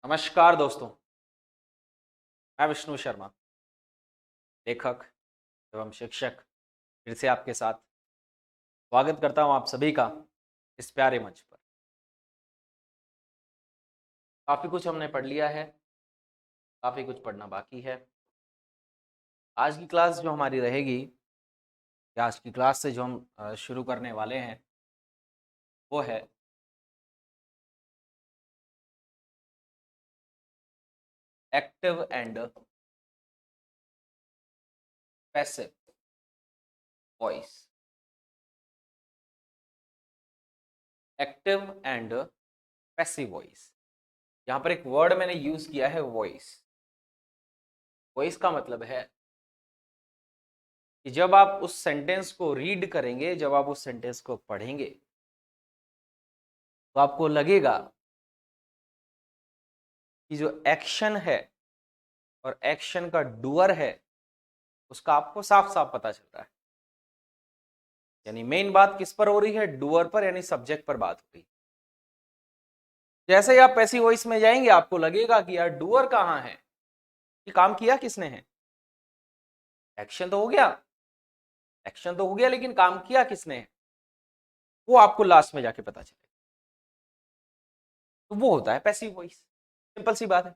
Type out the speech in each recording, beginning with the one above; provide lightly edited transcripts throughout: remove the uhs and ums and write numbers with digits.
नमस्कार दोस्तों। मैं विष्णु शर्मा, लेखक एवं शिक्षक, फिर से आपके साथ स्वागत करता हूं आप सभी का इस प्यारे मंच पर। काफ़ी कुछ हमने पढ़ लिया है, काफ़ी कुछ पढ़ना बाकी है। आज की क्लास जो हमारी रहेगी, या आज की क्लास से जो हम शुरू करने वाले हैं, वो है active and passive voice. Active and passive voice, यहाँ पर एक वर्ड मैंने यूज किया है, वॉइस। वॉइस का मतलब है कि जब आप उस सेंटेंस को रीड करेंगे, जब आप उस सेंटेंस को पढ़ेंगे, तो आपको लगेगा कि जो एक्शन है और एक्शन का डूअर है, उसका आपको साफ साफ पता चल रहा है। यानी मेन बात किस पर हो रही है? डूअर पर, यानी सब्जेक्ट पर बात हो रही है। जैसे ही आप पैसिव वॉइस में जाएंगे, आपको लगेगा कि यार डूअर कहाँ है, कि काम किया किसने है। एक्शन तो हो गया, एक्शन तो हो गया, लेकिन काम किया किसने है, वो आपको लास्ट में जाके पता चलेगा। तो वो होता है पैसिव वॉइस। सिंपल सी बात है।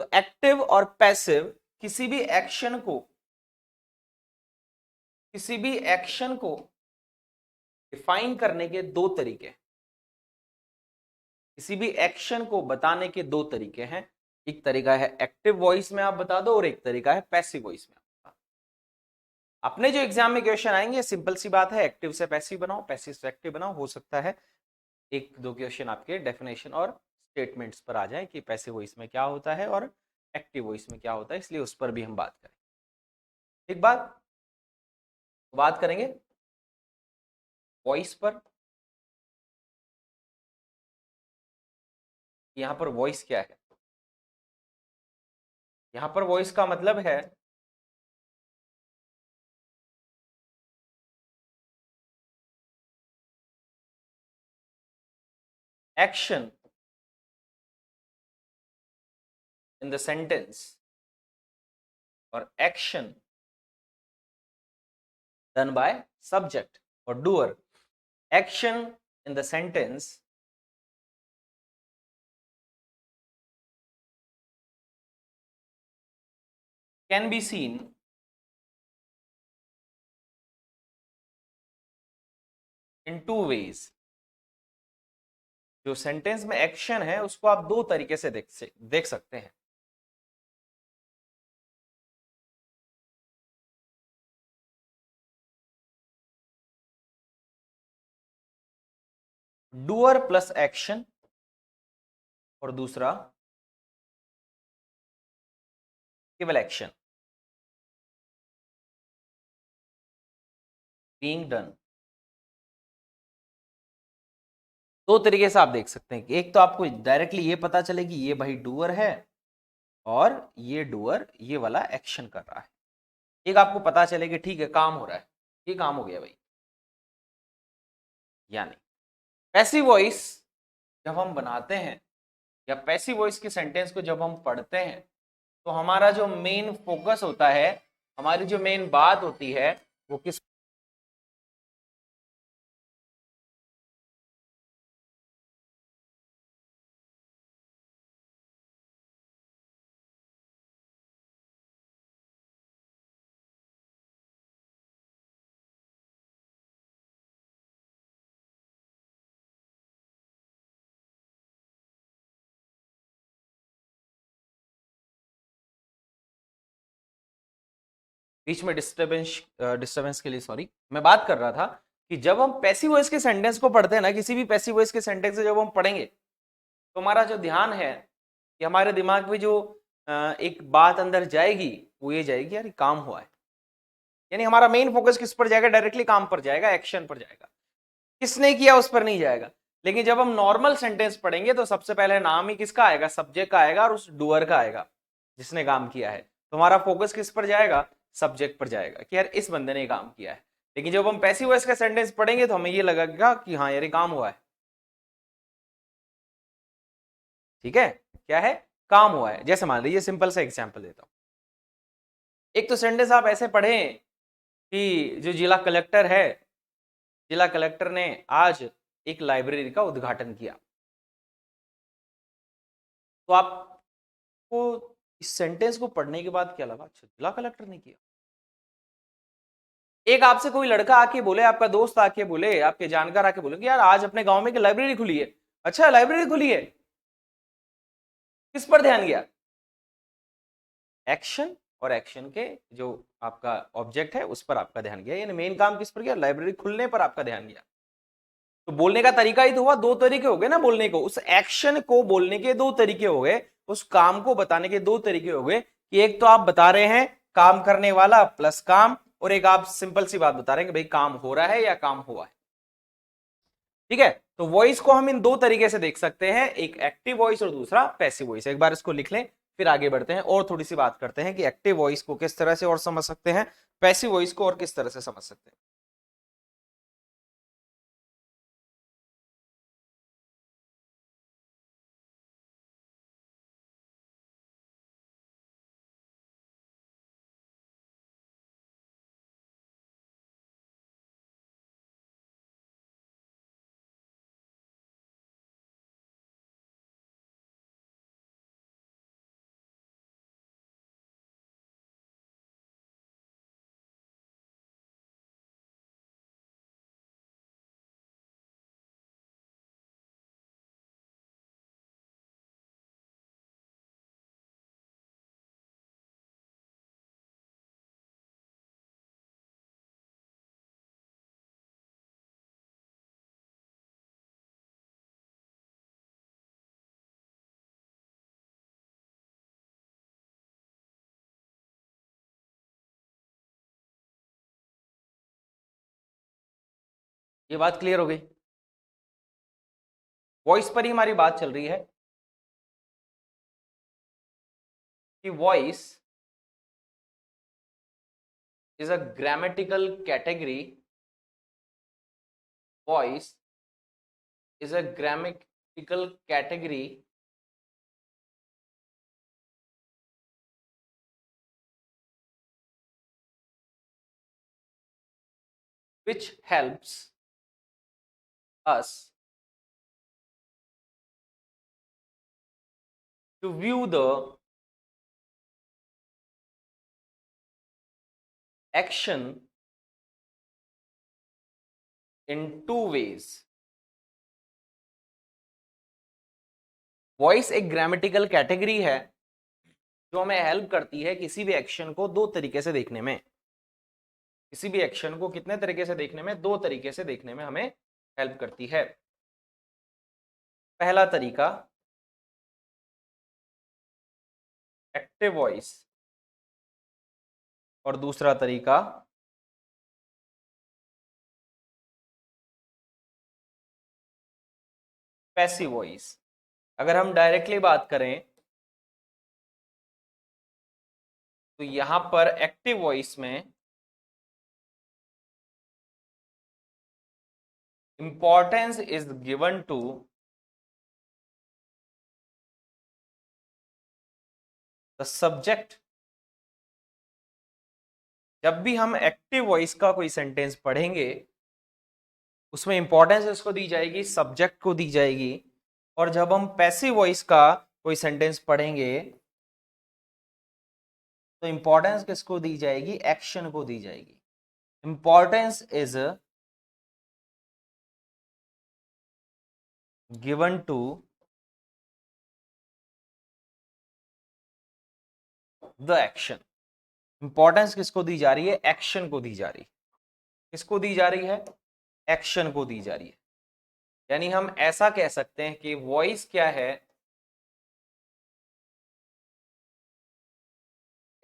तो एक्टिव और पैसिव किसी भी एक्शन को डिफाइन करने के दो तरीके, किसी भी एक्शन को बताने के दो तरीके हैं। एक तरीका है एक्टिव वॉइस में आप बता दो, और एक तरीका है पैसिव वॉइस में आप बता दो। अपने जो एग्जाम में क्वेश्चन आएंगे, सिंपल सी बात है, एक्टिव से पैसिव बनाओ, पैसिव से एक्टिव बनाओ। हो सकता है एक दो क्वेश्चन आपके डेफिनेशन और स्टेटमेंट्स पर आ जाए कि पैसिव वॉइस में क्या होता है और एक्टिव वॉइस में क्या होता है, इसलिए उस पर भी हम बात करें। एक बात करेंगे वॉइस पर। यहां पर वॉइस क्या है? यहां पर वॉइस का मतलब है एक्शन इन द सेंटेंस और action done by subject or doer. Action in the sentence can be seen in two ways. जो सेंटेंस में एक्शन है, उसको आप दो तरीके से देख सकते हैं। डूअर प्लस एक्शन, और दूसरा केवल एक्शन, बीइंग डन। दो तरीके से आप देख सकते हैं कि एक तो आपको डायरेक्टली ये पता चले कि ये भाई डूअर है, और ये डूअर ये वाला एक्शन कर रहा है। एक आपको पता चले कि ठीक है, काम हो रहा है, ये काम हो गया भाई। यानी पैसिव वॉइस जब हम बनाते हैं, या पैसिव वॉइस के सेंटेंस को जब हम पढ़ते हैं, तो हमारा जो मेन फोकस होता है, हमारी जो मेन बात होती है, वो किस बीच में डिस्टरबेंस के लिए सॉरी। मैं बात कर रहा था कि जब हम पैसिव वॉइस के सेंटेंस को पढ़ते हैं ना, किसी भी पैसिव वॉइस के सेंटेंस से जब हम पढ़ेंगे, तो हमारा जो ध्यान है, कि हमारे दिमाग में जो एक बात अंदर जाएगी, वो ये जाएगी यार काम हुआ है। यानी हमारा मेन फोकस किस पर जाएगा? डायरेक्टली काम पर जाएगा, एक्शन पर जाएगा। किसने किया उस पर नहीं जाएगा। लेकिन जब हम नॉर्मल सेंटेंस पढ़ेंगे, तो सबसे पहले नाम ही किसका आएगा? सब्जेक्ट का आएगा, और उस डूअर का आएगा जिसने काम किया है। तो हमारा फोकस किस पर जाएगा? सब्जेक्ट पर जाएगा कि यार इस बंदे ने काम किया है। लेकिन जब हम पैसिव वॉइस का सेंटेंस पढ़ेंगे, तो हमें ये लगेगा कि हाँ यार ये काम हुआ है। ठीक है, क्या है? काम हुआ है। जैसे मान लीजिए सिंपल सा एग्जांपल देता हूं, एक तो सेंटेंस आप ऐसे पढ़ें कि जो जिला कलेक्टर है, जिला कलेक्टर ने आज एक लाइब्रेरी का उद्घाटन किया। तो आपको इस सेंटेंस को पढ़ने के बाद क्या लगा? अच्छा, जिला कलेक्टर ने किया। एक आपसे कोई लड़का आके बोले, आपका दोस्त आके बोले, आपके जानकार आके बोले कि यार आज अपने गांव में एक लाइब्रेरी खुली है। अच्छा, लाइब्रेरी खुली है, किस पर ध्यान गया? एक्शन, और एक्शन के जो आपका ऑब्जेक्ट है उस पर आपका ध्यान गया, यानी मेन काम किस पर गया? लाइब्रेरी खुलने पर आपका ध्यान गया। तो बोलने का तरीका ही तो हुआ, दो तरीके हो गए ना बोलने को। उस एक्शन को बोलने के दो तरीके हो गए, उस काम को बताने के दो तरीके हो गए कि एक तो आप बता रहे हैं काम करने वाला प्लस काम, और एक आप सिंपल सी बात बता रहे हैं कि भाई काम हो रहा है या काम हुआ है। ठीक है, तो वॉइस को हम इन दो तरीके से देख सकते हैं, एक एक्टिव वॉइस और दूसरा पैसिव वॉइस। एक बार इसको लिख लें, फिर आगे बढ़ते हैं और थोड़ी सी बात करते हैं कि एक्टिव वॉइस को किस तरह से और समझ सकते हैं, पैसिव वॉइस को और किस तरह से समझ सकते हैं। ये बात क्लियर हो गई? वॉइस पर ही हमारी बात चल रही है कि voice is a grammatical category. Voice is a grammatical category which helps us to view the action in two ways. Voice एक ग्रामेटिकल कैटेगरी है जो हमें हेल्प करती है किसी भी एक्शन को दो तरीके से देखने में। किसी भी एक्शन को कितने तरीके से देखने में? दो तरीके से देखने में हमें हेल्प करती है। पहला तरीका एक्टिव वॉइस, और दूसरा तरीका पैसिव वॉइस। अगर हम डायरेक्टली बात करें तो यहां पर एक्टिव वॉइस में importance is given to the subject. जब भी हम एक्टिव वॉइस का कोई सेंटेंस पढ़ेंगे उसमें इंपॉर्टेंस इसको दी जाएगी, सब्जेक्ट को दी जाएगी। और जब हम पैसिव वॉइस का कोई सेंटेंस पढ़ेंगे तो इंपॉर्टेंस किसको दी जाएगी? एक्शन को दी जाएगी। Importance is given to the action. Importance किसको दी जा रही है? एक्शन को दी जा रही है। किसको दी जा रही है? एक्शन को दी जा रही है। यानी हम ऐसा कह सकते हैं कि वॉइस क्या है?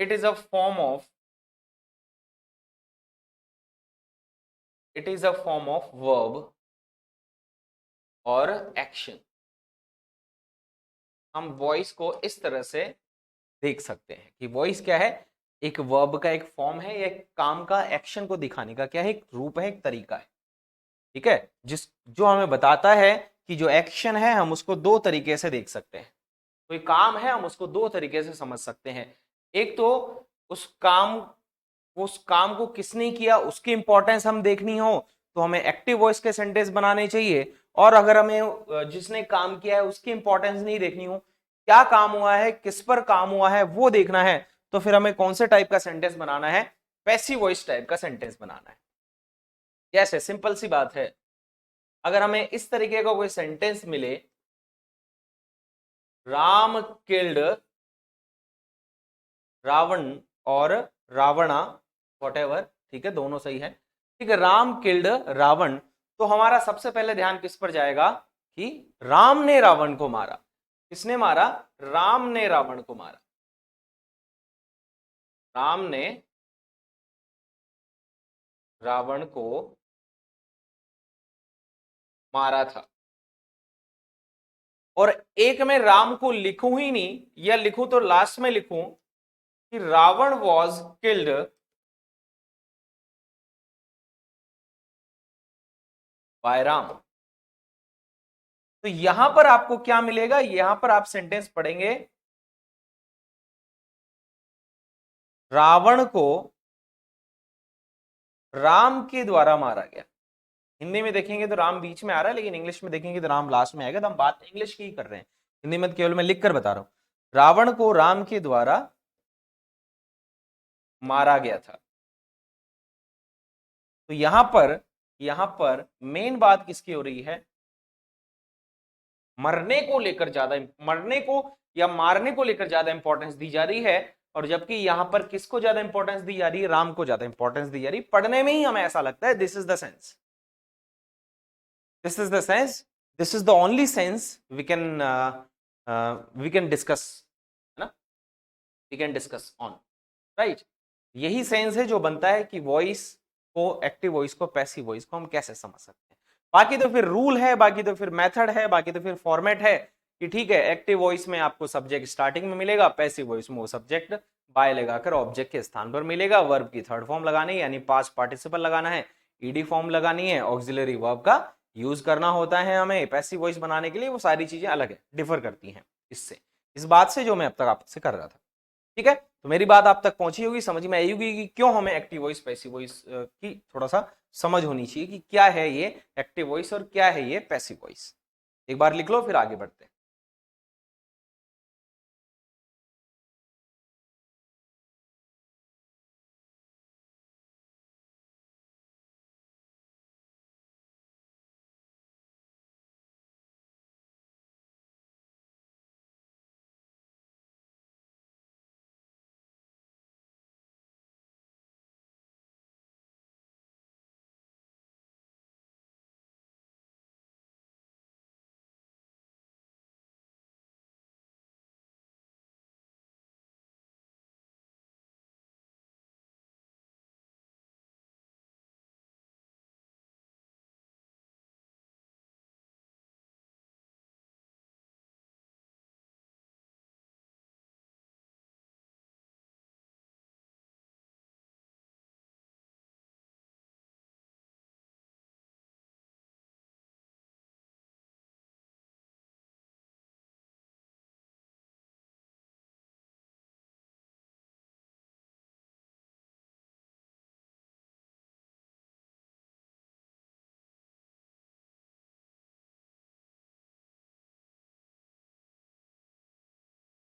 It is a form of verb और एक्शन। हम वॉइस को इस तरह से देख सकते हैं कि वॉइस क्या है? एक वर्ब का एक फॉर्म है, एक काम का एक्शन को दिखाने का क्या है? एक रूप है, एक तरीका है। ठीक है, जो हमें बताता है कि जो एक्शन है हम उसको दो तरीके से देख सकते हैं। कोई काम है, हम उसको दो तरीके से समझ सकते हैं। एक तो उस काम को किसने किया उसकी इंपॉर्टेंस हम देखनी हो तो हमें एक्टिव वॉइस के सेंटेंस बनाने चाहिए, और अगर हमें जिसने काम किया है उसकी इंपॉर्टेंस नहीं देखनी हो, क्या काम हुआ है, किस पर काम हुआ है वो देखना है, तो फिर हमें कौन से टाइप का सेंटेंस बनाना है, पैसिव वॉइस टाइप का सेंटेंस बनाना है। कैसे? सिंपल सी बात है, अगर हमें इस तरीके का कोई सेंटेंस मिले, राम किल्ड रावण और रावणा, वॉटेवर, ठीक है, दोनों सही है, ठीक है, राम किल्ड रावण, तो हमारा सबसे पहले ध्यान किस पर जाएगा कि राम ने रावण को मारा। किसने मारा? राम ने रावण को मारा। राम ने रावण को मारा था। और एक में राम को लिखूं ही नहीं, या लिखूं तो लास्ट में लिखूं कि Ravan was killed by Ram. तो यहां पर आपको क्या मिलेगा, यहां पर आप सेंटेंस पढ़ेंगे, रावण को राम के द्वारा मारा गया। हिंदी में देखेंगे तो राम बीच में आ रहा है, लेकिन इंग्लिश में देखेंगे तो राम लास्ट में आएगा, तो हम बात इंग्लिश की ही कर रहे हैं, हिंदी में तो केवल मैं लिख कर बता रहा हूं, रावण को राम के द्वारा मारा गया था। तो यहां पर मेन बात किसकी हो रही है? मरने को लेकर ज्यादा, मरने को या मारने को लेकर ज्यादा इंपॉर्टेंस दी जा रही है, और जबकि यहां पर किसको ज्यादा इंपॉर्टेंस दी जा रही है? राम को ज्यादा इंपॉर्टेंस दी जा रही है। पढ़ने में ही हमें ऐसा लगता है this is the sense, this is the sense, this is the only sense we can discuss, है ना, we can discuss on, right. यही सेंस है जो बनता है कि वॉइस को, एक्टिव वॉइस को, पैसिव वॉइस को हम कैसे समझ सकते हैं। बाकी तो फिर रूल है, बाकी तो फिर मेथड है, बाकी तो फिर फॉर्मेट है कि ठीक है, एक्टिव वॉइस में आपको सब्जेक्ट स्टार्टिंग में मिलेगा, पैसिव वॉइस में वो सब्जेक्ट बाय लगाकर ऑब्जेक्ट के स्थान पर मिलेगा, वर्ब की थर्ड फॉर्म लगानी है यानी पास्ट पार्टिसिपल लगाना है, ईडी फॉर्म लगानी है, ऑक्सिलरी वर्ब का यूज करना होता है हमें पैसिव वॉइस बनाने के लिए। वो सारी चीजें अलग है, डिफर करती हैं इससे, इस बात से जो मैं अब तक आपसे कर रहा था, ठीक है। तो मेरी बात आप तक पहुंची होगी, समझ में आई होगी कि क्यों हमें एक्टिव वॉइस पैसिव वॉइस की थोड़ा सा समझ होनी चाहिए कि क्या है ये एक्टिव वॉइस और क्या है ये पैसिव वॉइस। एक बार लिख लो फिर आगे बढ़ते हैं।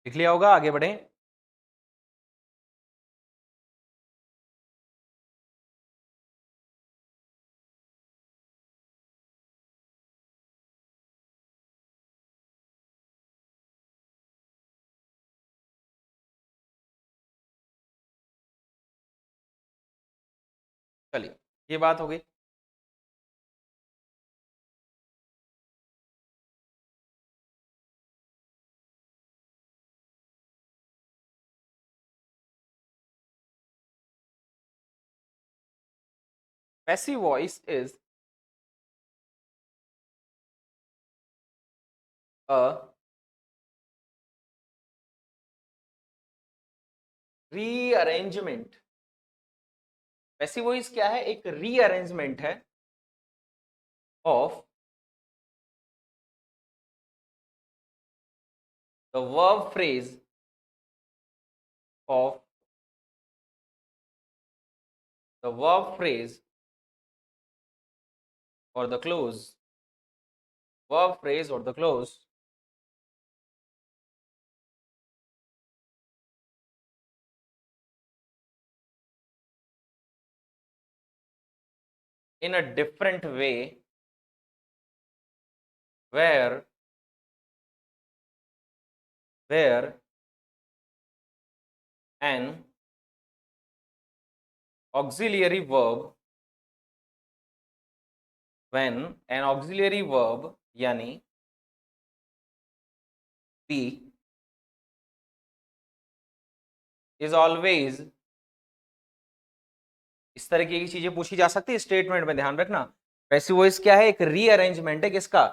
लिख लिया होगा, आगे बढ़े। चलिए, ये बात हो गई। Passive voice is a rearrangement. Passive voice क्या है? एक रीअरेंजमेंट है of the verb phrase of the verb phrase or the clause, verb phrase or the clause in a different way where an auxiliary verb when an auxiliary verb यानी be is always, इस तरीके की चीजें पूछी जा सकती है statement में, ध्यान रखना। पैसिव वॉइस क्या है? एक रीअरेंजमेंट है किसका?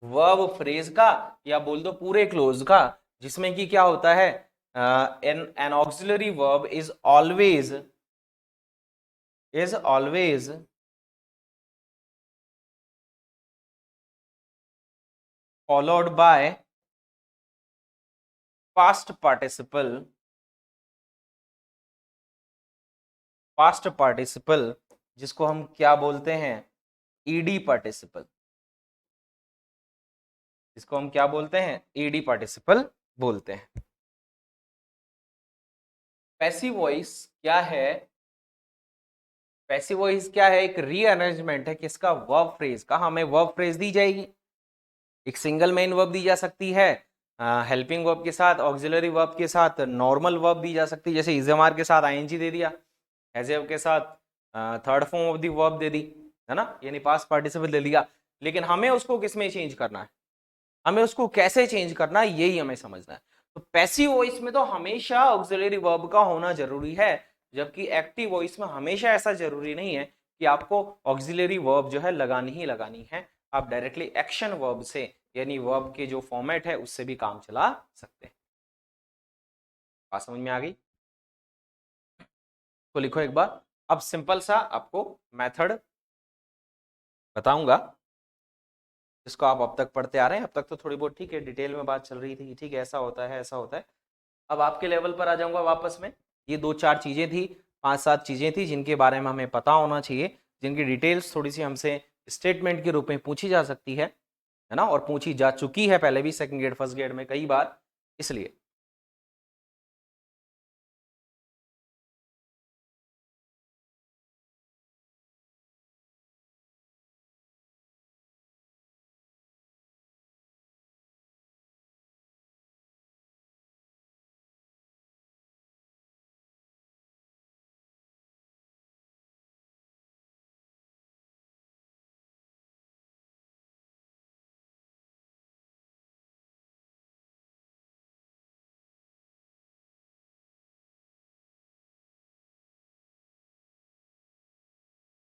वर्ब फ्रेज का, या बोल दो पूरे क्लोज का, जिसमें कि क्या होता है, N auxiliary verb is always followed by past participle, जिसको हम क्या बोलते हैं? ईडी पार्टिसिपल, जिसको हम क्या बोलते हैं? ईडी पार्टिसिपल बोलते हैं। पैसिव वॉइस क्या है? पैसिव वॉइस क्या है? एक रीअरेंजमेंट है किसका? वर्ब फ्रेज का। हमें वर्ब फ्रेज दी जाएगी, एक सिंगल मेन वर्ब दी जा सकती है, हेल्पिंग वर्ब के साथ, ऑक्सिलरी वर्ब के साथ, नॉर्मल वर्ब दी जा सकती है, जैसे इजमार के साथ आईएनजी दे दिया, हैव के साथ third form of the verb दे दी, है ना, यानी पास्ट पार्टिसिपल दे दिया। लेकिन हमें उसको किसमें चेंज करना है, हमें उसको कैसे चेंज करना है, यही हमें समझना है। तो पैसिव वॉइस में तो हमेशा ऑक्सिलरी वर्ब का होना जरूरी है, जबकि एक्टिव वॉइस में हमेशा ऐसा जरूरी नहीं है कि आपको ऑक्सिलरी वर्ब जो है लगानी ही लगानी है। आप डायरेक्टली एक्शन वर्ब से, यानी वर्ब के जो फॉर्मेट है उससे भी काम चला सकते हैं। बात समझ में आ गई? तो लिखो एक बार। अब सिंपल सा आपको मेथड बताऊंगा, जिसको आप अब तक पढ़ते आ रहे हैं। अब तक तो थोड़ी बहुत ठीक है, डिटेल में बात चल रही थी, ठीक है ऐसा होता है ऐसा होता है। अब आपके लेवल पर आ जाऊंगा वापस में। ये 2-4 चीजें थी, 5-7 चीजें थी जिनके बारे में हमें पता होना चाहिए, जिनकी डिटेल्स थोड़ी सी हमसे स्टेटमेंट के रूप में पूछी जा सकती है ना, और पूछी जा चुकी है पहले भी सेकंड ग्रेड फर्स्ट ग्रेड में कई बार, इसलिए।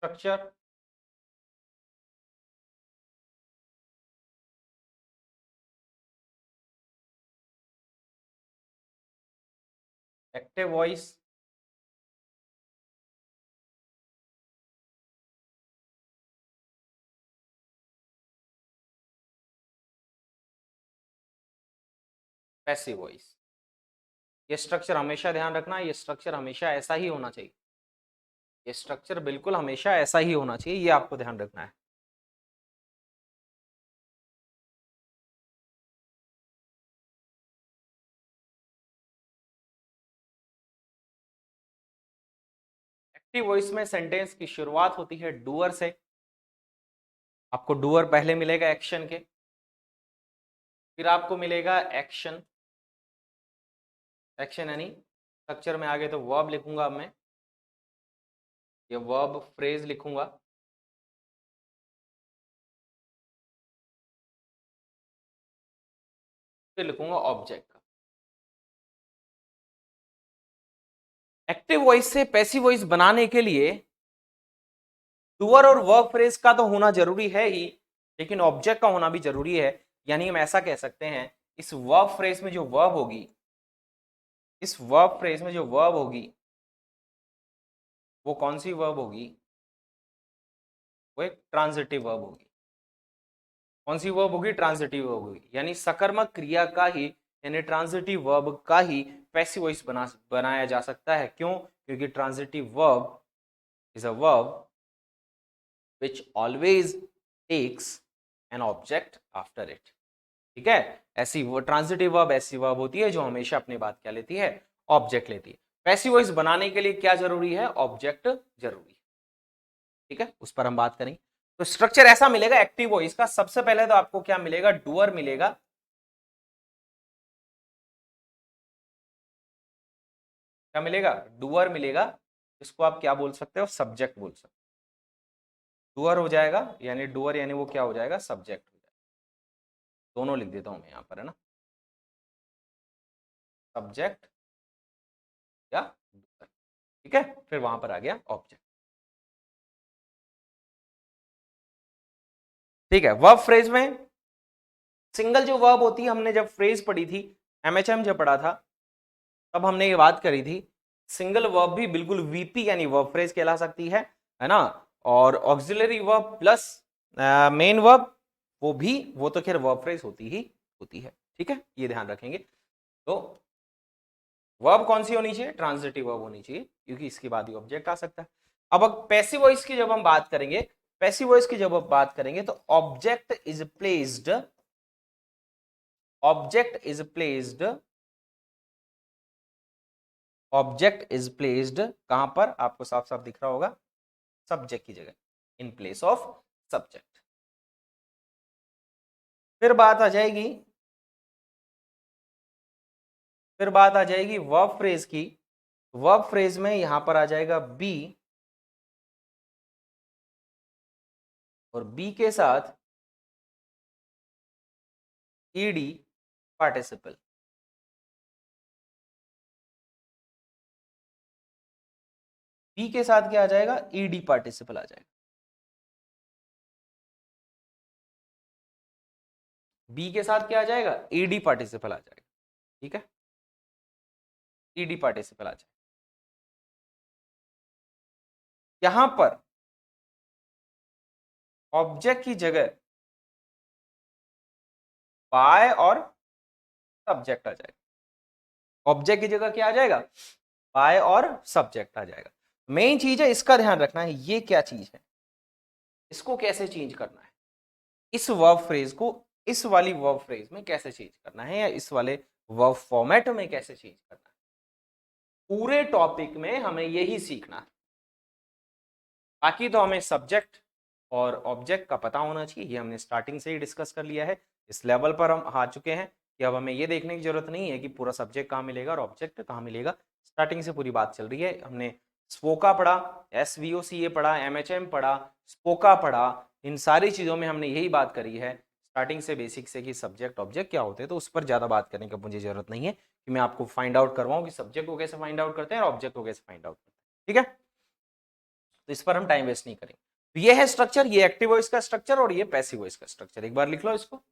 Structure, active voice, passive voice. ये स्ट्रक्चर हमेशा ध्यान रखना, ये स्ट्रक्चर हमेशा ऐसा ही होना चाहिए, ये स्ट्रक्चर बिल्कुल हमेशा ऐसा ही होना चाहिए, ये आपको ध्यान रखना है। एक्टिव वॉइस में सेंटेंस की शुरुआत होती है डूअर से। आपको डूअर पहले मिलेगा एक्शन के, फिर आपको मिलेगा एक्शन, एक्शन यानी स्ट्रक्चर में आगे तो वर्ब लिखूंगा अब मैं, ये वर्ब फ्रेज लिखूंगा, फिर लिखूंगा ऑब्जेक्ट का। एक्टिव वॉइस से पैसिव वॉइस बनाने के लिए डूअर और वर्ब फ्रेज का तो होना जरूरी है ही, लेकिन ऑब्जेक्ट का होना भी जरूरी है। यानी हम ऐसा कह सकते हैं, इस वर्ब फ्रेज में जो वर्ब होगी, इस वर्ब फ्रेज में जो वर्ब होगी वो कौन सी वर्ब होगी? वो एक ट्रांजिटिव वर्ब होगी। कौन सी वर्ब होगी? ट्रांजिटिव वर्ब होगी, यानी सकर्मक क्रिया का ही, यानी ट्रांजिटिव वर्ब का ही पैसिव वॉइस बनाया जा सकता है। क्यों? क्योंकि transitive verb is a verb which always takes an object after it। ठीक है, ऐसी वो ट्रांजिटिव वर्ब ऐसी वर्ब होती है जो हमेशा अपने बाद क्या लेती है? ऑब्जेक्ट लेती है। पैसिव वॉइस बनाने के लिए क्या जरूरी है? ऑब्जेक्ट जरूरी है। ठीक है, उस पर हम बात करेंगे। तो स्ट्रक्चर ऐसा मिलेगा एक्टिव वॉइस का। सबसे पहले तो आपको क्या मिलेगा? डूअर मिलेगा। क्या मिलेगा? डूअर मिलेगा, जिसको आप क्या बोल सकते हो? सब्जेक्ट बोल सकते हो। डूअर हो जाएगा, यानी डूअर यानी वो क्या हो जाएगा? सब्जेक्ट हो जाएगा। दोनों लिख देता हूं मैं यहां पर, है ना, सब्जेक्ट या डूअर। ठीक है, फिर वहां पर आ गया ऑब्जेक्ट। ठीक है, वर्ब फ्रेज में सिंगल जो वर्ब होती है, हमने जब फ्रेज पढ़ी थी, एमएचएम जब पढ़ा था, तब हमने ये बात करी थी, सिंगल वर्ब भी बिल्कुल वीपी यानी वर्ब फ्रेज कहला सकती है ना। और auxiliary verb plus main verb, वो तो खैर वर्ब फ्रेज होती ही होती है। ठीक है, ये ध्यान रखेंगे। तो वर्ब कौन सी होनी चाहिए? ट्रांजिटिव वर्ब होनी चाहिए, क्योंकि इसके बाद ही ऑब्जेक्ट आ सकता है। अब पैसिव वॉइस की जब हम बात करेंगे, पैसिव वॉइस की जब हम बात करेंगे, तो object is placed, object is placed, object is placed कहां पर? आपको साफ साफ दिख रहा होगा, सब्जेक्ट की जगह, इन प्लेस ऑफ सब्जेक्ट। फिर बात आ जाएगी, फिर बात आ जाएगी वर्ब फ्रेज की। वर्ब फ्रेज में यहां पर आ जाएगा बी, और बी के साथ ईडी पार्टिसिपल। बी के साथ क्या आ जाएगा? ईडी पार्टिसिपल आ जाएगा। बी के साथ क्या आ जाएगा? ईडी पार्टिसिपल आ जाएगा। ठीक है, ईडी पार्टिसिपल आ जाएगा। यहां पर ऑब्जेक्ट की जगह बाय और सब्जेक्ट आ जाएगा। ऑब्जेक्ट की जगह क्या आ जाएगा? बाय और सब्जेक्ट आ जाएगा। मेन चीज है, इसका ध्यान रखना है, ये क्या चीज है, इसको कैसे चेंज करना है, इस वर्ब फ्रेज को इस वाली वर्ब फ्रेज में कैसे चेंज करना है, या इस वाले वर्ब फॉर्मेट में कैसे चेंज करना है। पूरे टॉपिक में हमें यही सीखना है। बाकी तो हमें सब्जेक्ट और ऑब्जेक्ट का पता होना चाहिए, ये हमने स्टार्टिंग से ही डिस्कस कर लिया है। इस लेवल पर हम आ चुके हैं कि अब हमें ये देखने की जरूरत नहीं है कि पूरा सब्जेक्ट कहाँ मिलेगा और ऑब्जेक्ट कहाँ मिलेगा। स्टार्टिंग से पूरी बात चल रही है। हमने स्पोका पढ़ा, SVOCA पढ़ा, MHM पढ़ा, स्पोका पढ़ा, इन सारी चीजों में हमने यही बात करी है स्टार्टिंग से, बेसिक से, कि सब्जेक्ट ऑब्जेक्ट क्या होते हैं। तो उस पर ज्यादा बात करने की मुझे जरूरत नहीं है कि मैं आपको फाइंड आउट करवाऊं कि सब्जेक्ट को कैसे फाइंड आउट करते हैं और ऑब्जेक्ट को कैसे फाइंड आउट करते हैं। ठीक है, तो इस पर हम टाइम वेस्ट नहीं करेंगे। तो ये है स्ट्रक्चर, ये एक्टिव वॉइस का स्ट्रक्चर और ये पैसिव वॉइस का स्ट्रक्चर। एक बार लिख लो इसको।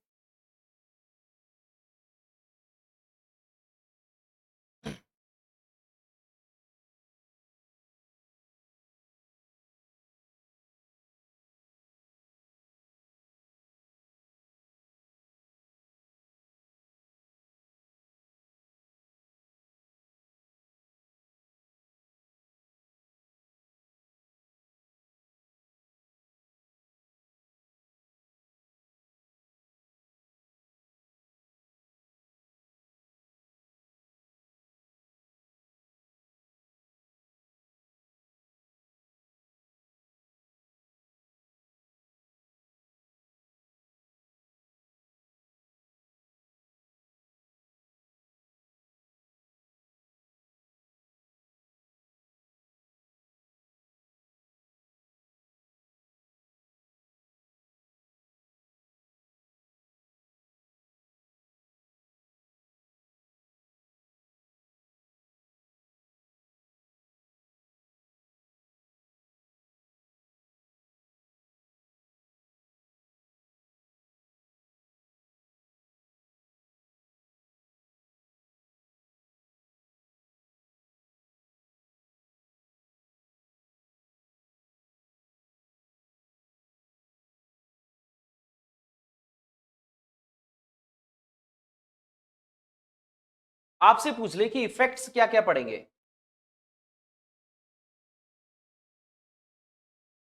आपसे पूछ ले कि इफेक्ट्स क्या क्या पड़ेंगे,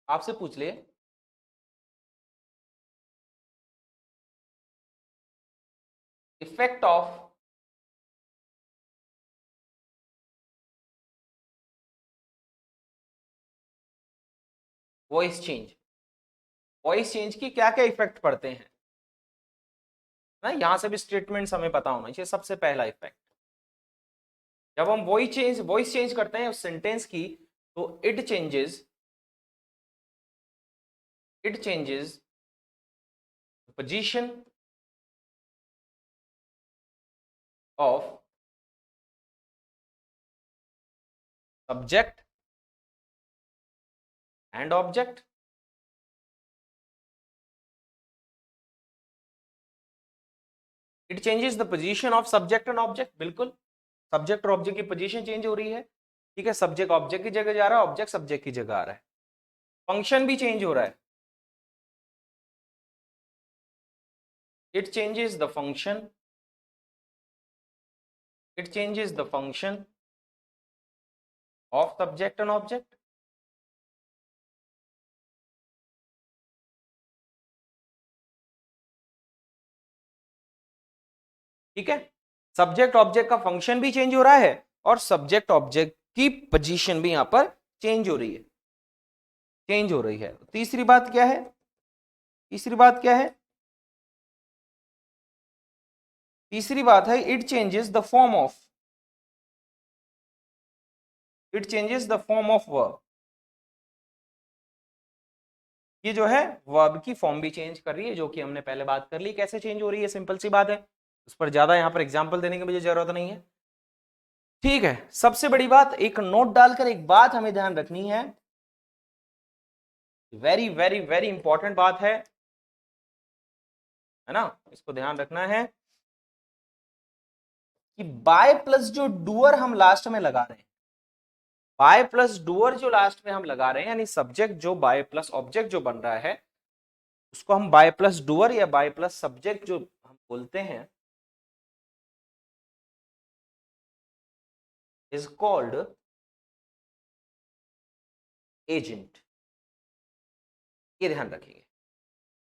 आपसे पूछ ले effect of voice change, voice change की क्या क्या इफेक्ट पड़ते हैं ना, यहां से भी स्टेटमेंट्स हमें पता होना चाहिए। सबसे पहला इफेक्ट, जब हम वॉइस चेंज करते हैं उस सेंटेंस की, तो it changes position of subject and object. It changes the position of subject and object, बिल्कुल सब्जेक्ट और ऑब्जेक्ट की पोजीशन चेंज हो रही है, ठीक है, सब्जेक्ट ऑब्जेक्ट की जगह जा रहा है, ऑब्जेक्ट सब्जेक्ट की जगह आ रहा है, फंक्शन भी चेंज हो रहा है। It changes the function, it changes the function of subject and object. ठीक है, सब्जेक्ट ऑब्जेक्ट का फंक्शन भी चेंज हो रहा है और सब्जेक्ट ऑब्जेक्ट की पोजीशन भी यहां पर चेंज हो रही है, चेंज हो रही है। तीसरी बात क्या है, तीसरी बात क्या है, तीसरी बात है it changes the form of, it changes the form of verb. ये जो है वर्ब की फॉर्म भी चेंज कर रही है, जो कि हमने पहले बात कर ली कैसे चेंज हो रही है, सिंपल सी बात है, उस पर ज्यादा यहां पर एग्जांपल देने की मुझे जरूरत नहीं है। ठीक है, सबसे बड़ी बात, एक नोट डालकर एक बात हमें ध्यान रखनी है, वेरी वेरी वेरी इंपॉर्टेंट बात है ना, इसको ध्यान रखना है कि बाय प्लस जो डूअर हम लास्ट में लगा रहे हैं, बाय प्लस डूअर जो लास्ट में हम लगा रहे हैं, यानी सब्जेक्ट जो बाय प्लस ऑब्जेक्ट जो बन रहा है, उसको हम बाय प्लस डूअर या बाय प्लस सब्जेक्ट जो हम बोलते हैं, इज कॉल्ड एजेंट। ये ध्यान रखिए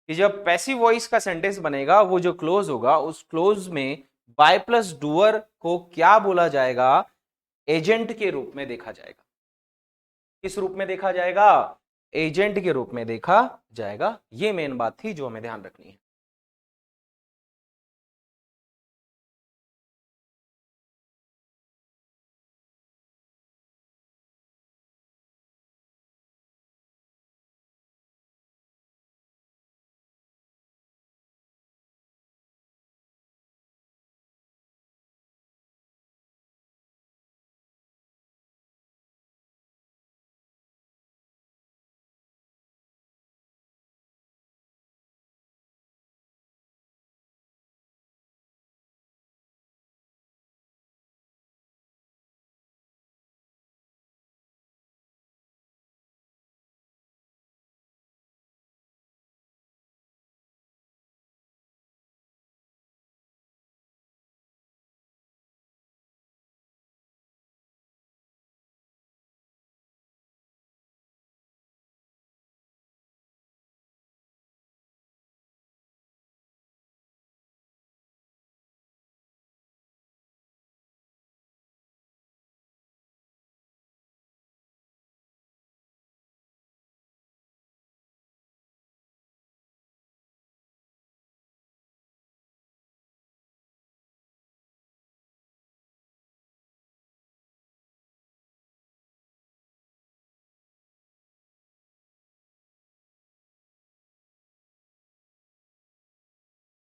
कि जब पैसिव वॉइस का सेंटेंस बनेगा, वो जो क्लोज होगा, उस क्लोज में बाय प्लस डूअर को क्या बोला जाएगा, एजेंट के रूप में देखा जाएगा। किस रूप में देखा जाएगा, एजेंट के रूप में देखा जाएगा। ये मेन बात थी जो हमें ध्यान रखनी है।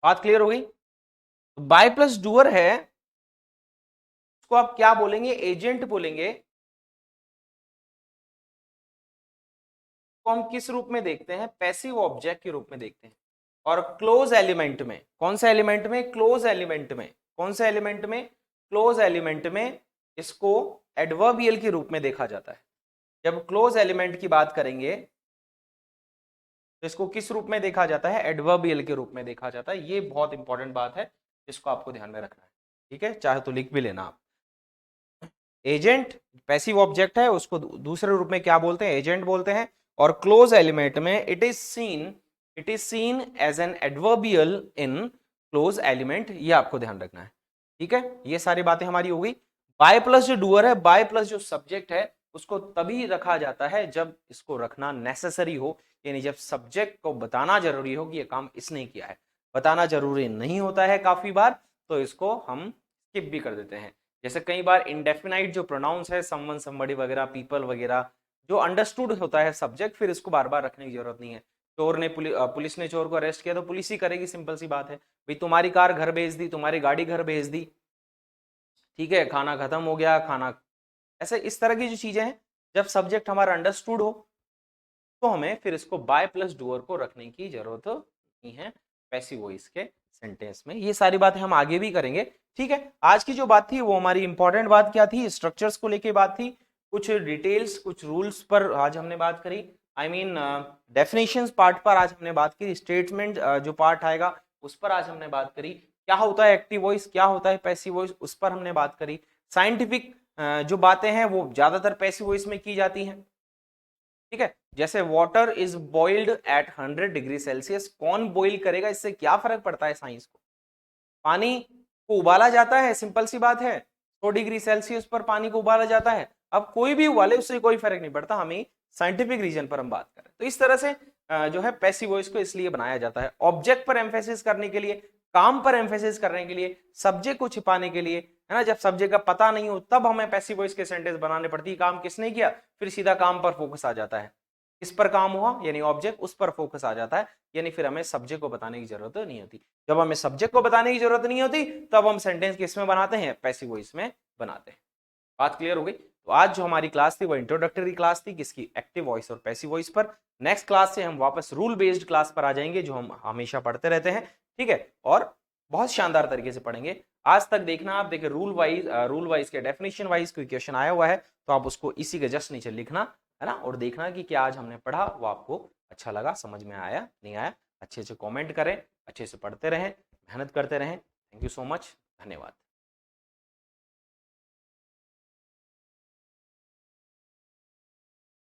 बात क्लियर हो गई। बाय प्लस डूअर है, उसको आप क्या बोलेंगे, एजेंट बोलेंगे। तो हम किस रूप में देखते हैं, पैसिव ऑब्जेक्ट के रूप में देखते हैं। और क्लोज एलिमेंट में, कौन सा एलिमेंट में, क्लोज एलिमेंट में, कौन सा एलिमेंट में, क्लोज एलिमेंट में इसको एडवर्बियल के रूप में देखा जाता है। जब क्लोज एलिमेंट की बात करेंगे तो इसको किस रूप में देखा जाता है, एडवर्बियल के रूप में देखा जाता है। ये बहुत इंपॉर्टेंट बात है, इसको आपको ध्यान में रखना है। ठीक है, चाहे तो लिख भी लेना आप। एजेंट पैसिव ऑब्जेक्ट है, उसको दूसरे रूप में क्या बोलते हैं, एजेंट बोलते हैं। और क्लोज एलिमेंट में it is seen as an adverbial in clause element, ये आपको ध्यान रखना है। ठीक है, ये सारी बातें हमारी हो गई। बाय प्लस जो डूअर है, बाय प्लस जो सब्जेक्ट है, उसको तभी रखा जाता है जब इसको रखना नेसेसरी हो, यानी जब सब्जेक्ट को बताना जरूरी हो कि ये काम इसने किया है। बताना जरूरी नहीं होता है काफी बार, तो इसको हम स्किप भी कर देते हैं। जैसे कई बार इंडेफिनाइट जो प्रोनाउंस है, समवन, समबडी वगैरह, पीपल वगैरह, जो अंडरस्टूड होता है सब्जेक्ट, फिर इसको बार बार रखने की जरूरत नहीं है। चोर ने पुलिस ने चोर को अरेस्ट किया तो पुलिस ही करेगी, सिंपल सी बात है। भाई तुम्हारी कार घर भेज दी, तुम्हारी गाड़ी घर भेज दी, ठीक है, खाना खत्म हो गया, खाना, ऐसे इस तरह की जो चीजें हैं, जब सब्जेक्ट हमारा अंडरस्टूड हो तो हमें फिर इसको बाय प्लस डूअर को रखने की जरूरत नहीं है पैसिव वॉइस के सेंटेंस में। ये सारी बातें हम आगे भी करेंगे। ठीक है, आज की जो बात थी वो हमारी इंपॉर्टेंट बात क्या थी, स्ट्रक्चर्स को लेके बात थी, कुछ डिटेल्स, कुछ रूल्स पर आज हमने बात करी। आई मीन डेफिनेशंस पार्ट पर आज हमने बात की, स्टेटमेंट जो पार्ट आएगा उस पर आज हमने बात करी, क्या होता है एक्टिव वॉइस, क्या होता है पैसिव वॉइस, उस पर हमने बात करी। साइंटिफिक जो बातें हैं वो ज्यादातर पैसिव वॉइस में की जाती हैं। ठीक है, जैसे water is boiled at 100 degree Celsius, कौन बॉइल करेगा, इससे क्या फर्क पड़ता है साइंस को। पानी को उबाला जाता है, सिंपल सी बात है, 100 डिग्री सेल्सियस पर पानी को उबाला जाता है। अब कोई भी उबाले, उससे कोई फर्क नहीं पड़ता, हमें साइंटिफिक रीजन पर हम बात करें। तो इस तरह से जो है पैसिव वॉइस को इसलिए बनाया जाता है, ऑब्जेक्ट पर एम्फेसिस करने के लिए, काम पर एम्फेसिस करने के लिए, सब्जेक्ट को छिपाने के लिए, है ना। जब सब्जेक्ट का पता नहीं हो तब हमें पैसिव वॉइस के सेंटेंस बनाने पड़ती है, काम किसने किया, फिर सीधा काम पर फोकस आ जाता है, किस पर काम हुआ यानी ऑब्जेक्ट, उस पर फोकस आ जाता है, यानी फिर हमें सब्जेक्ट को बताने की जरूरत नहीं होती। जब हमें सब्जेक्ट को बताने की जरूरत नहीं होती तब हम सेंटेंस किस में बनाते हैं, पैसिव वॉइस में बनाते हैं। बात क्लियर हो गई। तो आज जो हमारी क्लास थी वो इंट्रोडक्टरी क्लास थी, किसकी, एक्टिव वॉइस और पैसिव वॉइस पर। नेक्स्ट क्लास से हम वापस रूल बेस्ड क्लास पर आ जाएंगे, जो हम हमेशा पढ़ते रहते हैं। ठीक है, और बहुत शानदार तरीके से पढ़ेंगे। आज तक देखना आप, देखिए रूल वाइज के डेफिनेशन वाइज कोई क्वेश्चन आया हुआ है तो आप उसको इसी के जस्ट नीचे लिखना, है ना, और देखना कि क्या आज हमने पढ़ा वो आपको अच्छा लगा, समझ में आया, नहीं आया। अच्छे से कमेंट करें, अच्छे से पढ़ते रहें, मेहनत करते रहें। थैंक यू सो मच, धन्यवाद।